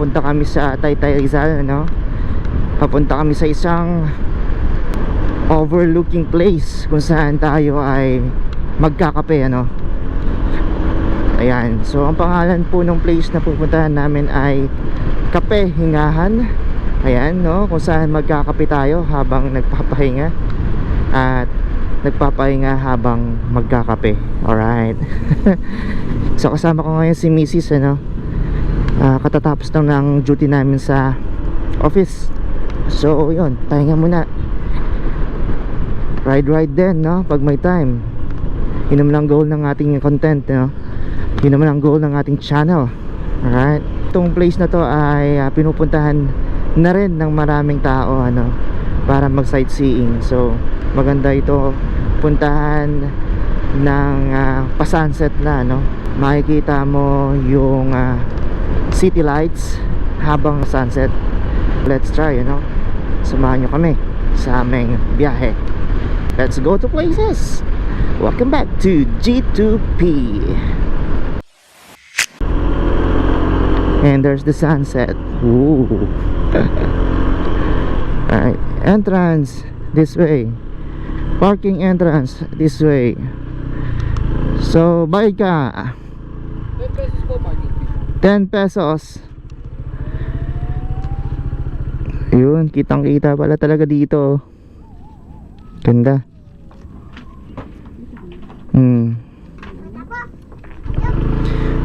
Punta kami sa Taytay Rizal, ano? Papunta kami sa isang overlooking place kung saan tayo ay magkakape, ano? Ayan, so ang pangalan po ng place na pupuntahan namin ay Kape Hingahan. Ayan, no, kung saan magkakape tayo habang nagpapahinga at nagpapahinga habang magkakape. Alright. So kasama ko ngayon si Mrs. ano, katatapos lang ng duty namin sa office. So yun, pahinga muna. Ride din, no, pag may time. Yun naman ang goal ng ating content, no? Yun naman ang goal ng ating channel. Alright. Itong place na to ay pinupuntahan na rin ng maraming tao, ano, para mag sightseeing. So maganda ito puntahan ng pa-sunset na, no? Makikita mo yung city lights habang sunset. Let's try, you know, samahan nyo kami sa aming biyahe. Let's go to places. Welcome back to G2P. And there's the sunset. Ooh. Alright, entrance this way. Parking entrance this way. So, bayad ka. 10 pesos po parking fee. 10 pesos. Yun, kitang kita pala talaga dito. Ganda.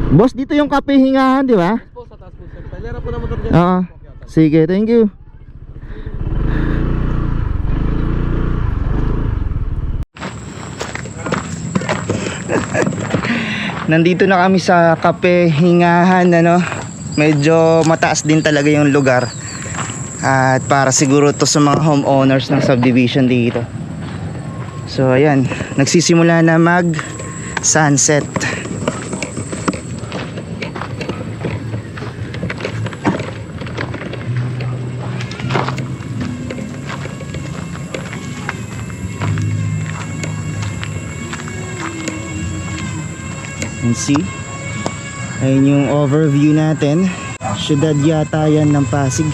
Boss, dito yung Kape Hingahan, di ba? Po sa taas po sir. Talera po na motor dyan. Oo. Sige, thank you. Nandito na kami sa Kape Hingahan, ano. Medyo mataas din talaga yung lugar. At para siguro to sa mga homeowners ng subdivision dito. So ayan, nagsisimula na mag sunset. And see, ayun yung overview natin. Syudad yata yan ng Pasig.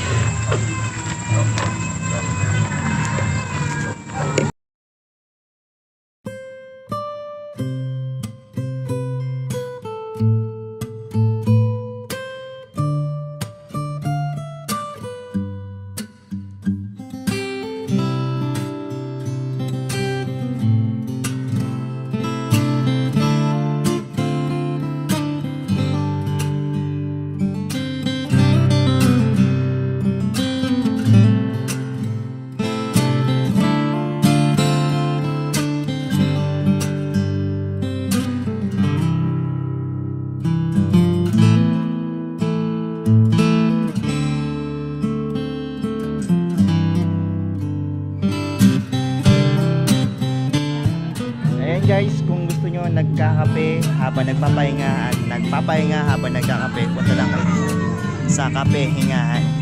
Guys, kung gusto nyo nagkakape habang nagpapahinga at nagpapahinga habang nagkakape, punta lang kayo sa Kape Hingahan.